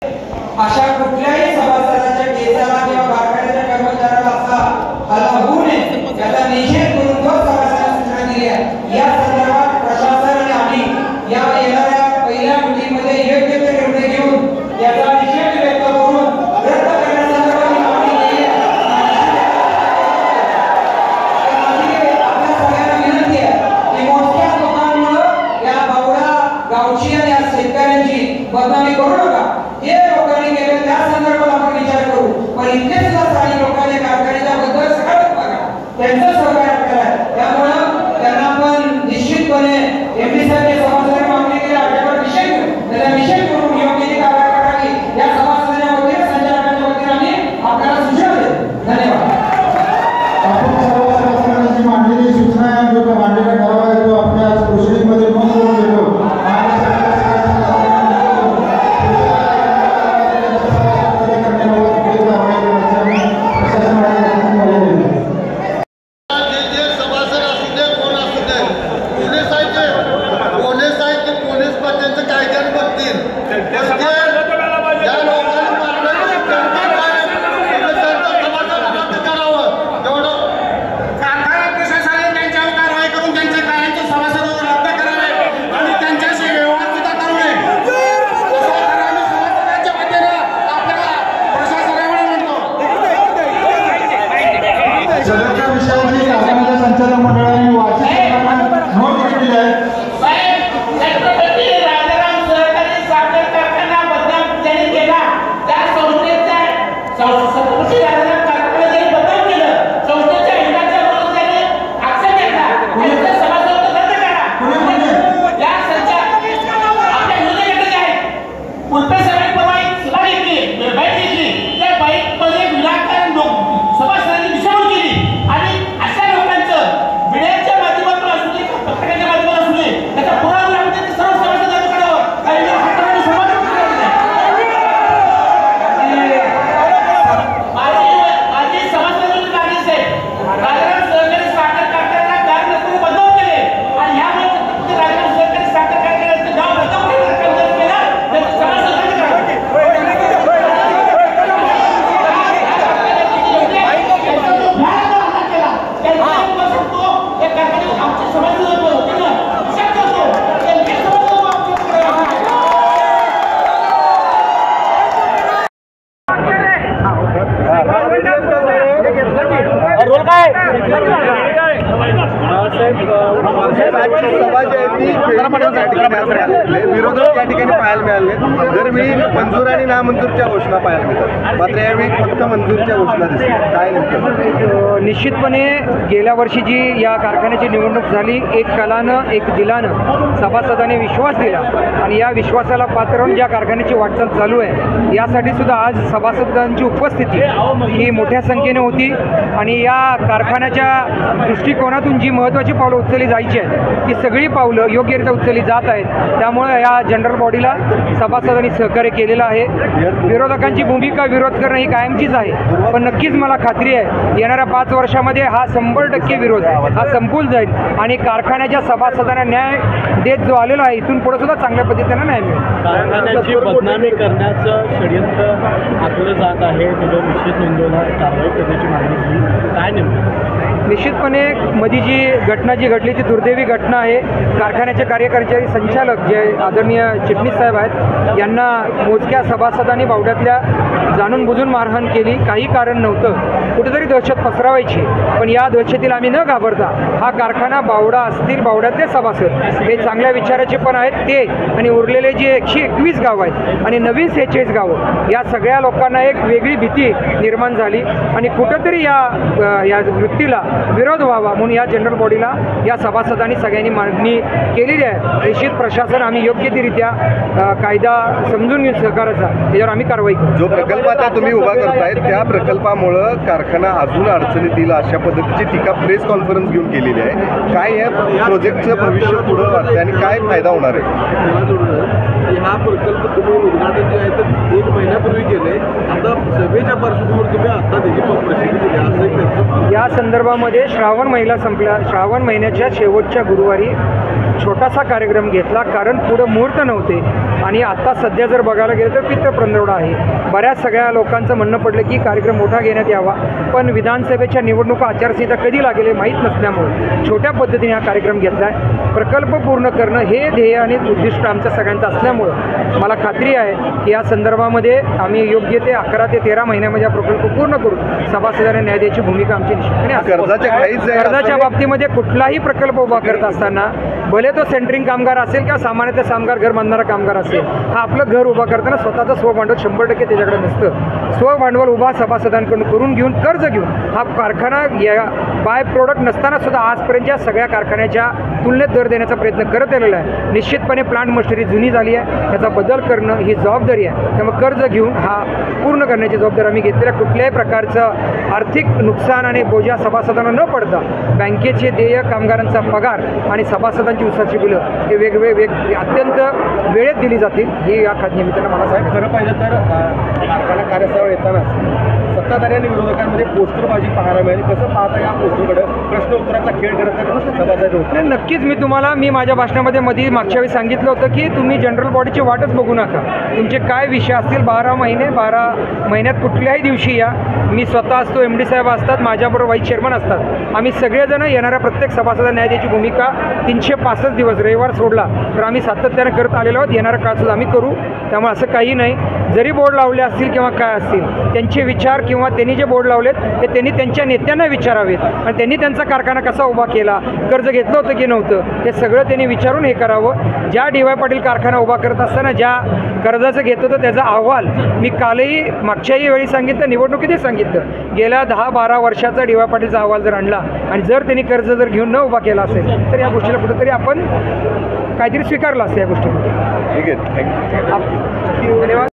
अशा कुठल्याही सभासदाच्या केसाला किंवा कारखान्याच्या कर्मचाऱ्याला असा हल्ला होऊ नये याचा निषेध करून तो सभासदांना सूचना दिली आहे। या संदर्भात प्रशासन आणि आम्ही या येणाऱ्या पहिल्या मीटिंगमध्ये योग्य ते निर्णय घेऊन याचा निषेध व्यक्त करून रद्द करण्यासंदर्भात मागणी केली आहे। आपल्या सगळ्यांना विनंती आहे की मोठ्या लोकांमुळे या बावडा गावची आणि या शेतकऱ्यांची बदनामी करू नका। हे लोकांनी केले त्या संदर्भात आपण विचार करू, पण इतके सुद्धा स्थानिक लोकांनी कारखान्याच्या बद्दल सकारात्मक बघा त्यांचं सहकार्य करायला। त्यामुळे त्यांना आपण निश्चितपणे एमडी साहेब सभासदांनी मागणी केली आपल्यावर विषय घेऊन त्याचा विषय करून योग्य ती कारवाई करावी या सभासदांच्या वतीने संचालकांच्या वतीने आम्ही आपल्याला सूचना देतो। धन्यवाद। आपण सर्व सभासदांची मांडलेली सूचना आहे जो मांडलेला ठराव आहे तो आपल्या प्रोसिडिंगमध्ये नोंद करून घेतो। संचालक मंडळाने वाचित नोंद केली आहे। विरोधक या ठिकाणी पाहायला मिळाले। दरवेळी मंजूर आणि नामंजूरच्या घोषणा पाहायला मिळतात, मात्र यावेळी फक्त मंजूरच्या घोषणा दिसतात। काय नेमकं? निश्चितपणे गेल्या वर्षी जी या कारखान्याची निवडणूक झाली एक कलानं एक दिलानं सभासदांनी विश्वास दिला आणि या विश्वासाला पात्र होऊन ज्या कारखान्याची वाटचाल चालू आहे यासाठी सुद्धा आज सभासदांची उपस्थिती ही मोठ्या संख्येने होती आणि या कारखान्याच्या दृष्टिकोनातून जी महत्त्वाची पावलं उचलली जायची आहेत ती सगळी पावलं योग्यरित्या उचलली जात आहेत। त्यामुळे या जनरल बॉडीला सभासदांनी सहकार्य केलेलं आहे। विरोधकांची भूमिका विरोध करणं ही कायमचीच आहे, पण नक्कीच मला खात्री आहे येणाऱ्या 5 वर्षामध्ये हा 100% विरोध हा संपून जाईल आणि कारखान्याच्या सभासदांना न्याय देत जो आलेला आहे इथून पुढे सुद्धा चांगल्या पद्धतीने न्याय मिळेल। कारखान्याची बदनामी करण्याचं षडयंत्र आखलं जात आहे, त्याच्यावर निश्चित नोंदवणार कारवाई करण्याची मागणी केली। काय नेमकं? निश्चितपणे मधी जी घटना जी घडली ती दुर्दैवी घटना आहे। कारखान्याचे कार्यकारी संचालक जे आदरणीय चिटणीस साहेब आहेत यांना मोजक्या सभासदांनी बावड्यातल्या जाणून बुजून मारहाण केली, काही कारण नव्हतं, कुठेतरी दहशत पसरवायची, पण या दहशतीला आम्ही न घाबरता हा कारखाना बावडा असतील बावड्यातले सभासद हे चांगल्या विचाराचे पण आहेत ते आणि उरलेले जे 121 गावं आहेत आणि नवीन 46 गावं या सगळ्या लोकांना एक वेगळी भीती निर्माण झाली आणि कुठंतरी या वृत्तीला विरोध व्हावा म्हणून या जनरल बॉडीला या सभासदांनी सगळ्यांनी मागणी केलेली आहे। निश्चित प्रशासन आम्ही योग्यरित्या कायदा समजून घेऊन सहकाराचा त्याच्यावर आम्ही कारवाई करू। जो प्रकल्प आता तुम्ही उभा करताय त्या प्रकल्पामुळं कारखाना अजून अडचणीत येईल अशा पद्धतीची टीका प्रेस कॉन्फरन्स घेऊन केलेली आहे। काय या प्रोजेक्टचं भविष्य पुढं वाटतं आणि काय फायदा होणार आहे? हा प्रकल्प तुम्ही उद्घाटन जे आहे तर 1 महिन्यापूर्वी केले, आता सभेच्या पार्श्वभूमीवर तुम्ही आता त्याची प्रसिद्धी दिली असं या संदर्भामध्ये श्रावण महिना संपला, श्रावण महिन्याच्या शेवटच्या गुरुवारी छोटासा कार्यक्रम घेतला, कारण पुढं मुहूर्त नव्हते. आणि आता सध्या जर बघायला गेलं तर पितृप्रंदवडा आहे. बऱ्याच सगळ्या लोकांचं म्हणणं पडलं की कार्यक्रम मोठा घेण्यात यावा, पण विधानसभेच्या निवडणुका आचारसंहिता कधी लागेल हे माहीत नसल्यामुळे छोट्या पद्धतीने हा कार्यक्रम घेतला आहे. प्रकल्प पूर्ण करणं हे ध्येय आणि उद्दिष्ट आमच्या सगळ्यांचं असल्यामुळं मला खात्री आहे की या संदर्भामध्ये आम्ही योग्य ते 11 ते 13 महिन्यामध्ये हा प्रकल्प पूर्ण करू. सभासदांना न्याय द्यायची भूमिका आमची निश्चितपणे असेल. कर्जाच्या बाबतीमध्ये कुठलाही प्रकल्प उभा करत असताना भले तो सेंटरिंग कामगार असेल किंवा सामान्यतः कामगार घर बांधणारा कामगार असेल, हा आपलं घर उभा करताना स्वतःचं स्वभांडवल 100% त्याच्याकडे नसतं. स्वभांडवल उभा सभासदांकडून करून घेऊन कर्ज घेऊन हा कारखाना या बाय प्रोडक्ट नसताना सुद्धा आजपर्यंतच्या सगळ्या कारखान्याच्या तुलनेत दर देण्याचा प्रयत्न करत आलेला आहे. निश्चितपणे प्लांट मशिनरी जुनी झाली आहे, त्याचा बदल करणं ही जबाबदारी आहे. त्यामुळे कर्ज घेऊन हा पूर्ण करण्याची जबाबदारी आम्ही घेतलेल्या कुठल्याही प्रकारचं आर्थिक नुकसान आणि बोजा सभासदांना न पडता बँकेचे देय, कामगारांचा पगार आणि सभासदांची उसाची बिलं हे वेगवेगळे अत्यंत वेळेत दिली जातील ही या खात्यानिमित्तानं मला सांग. खरं पाहिलं तर कारखाना कार्यस्थळावर येतानाच सत्ताधारी आणि विरोधकांमध्ये पोस्टरबाजी पाहायला मिळाली. कसं पाहता या पोस्टरकडे प्रश्न उत्तराचा खेळ करत सभासद होते? नक्कीच मी माझ्या भाषणामध्ये मागच्या वेळी सांगितलं होतं की तुम्ही जनरल बॉडीची वाटच बघू नका. तुमचे काय विषय असतील 12 महिन्यात कुठल्याही दिवशी या. मी स्वतः असतो, MD साहेब असतात, माझ्याबरोबर व्हाईस चेअरमन असतात. आम्ही सगळेजण येणाऱ्या प्रत्येक सभासदांना न्याय द्यायची भूमिका 365 दिवस रविवार सोडला तर आम्ही सातत्याने करत आलेलो आहोत. येणाऱ्या काळातसुद्धा आम्ही करू. त्यामुळे असं काही नाही. जरी बोर्ड लावले असतील किंवा काय असतील, त्यांचे विचार किंवा त्यांनी जे बोर्ड लावलेत ते त्यांनी त्यांच्या नेत्यांना विचारावेत आणि त्यांनी त्यांचा कारखाना कसा उभा केला, कर्ज घेतलं होतं की नव्हतं, हे सगळं त्यांनी विचारून हे करावं. ज्या DY पाटील कारखाना उभा करत असताना ज्या कर्जाचं घेत होतं त्याचा अहवाल मी कालही मागच्याही वेळी सांगितलं, निवडणुकीतही सांगितलं. गेल्या 10-12 वर्षाचा DY पाटीलचा अहवाल जर आणला आणि जर त्यांनी कर्ज जर घेऊन न उभा केला असेल तर या गोष्टीला कुठेतरी आपण काहीतरी स्वीकारलं असतं या गोष्टीमध्ये. ठीक आहे, थँक्यू. धन्यवाद.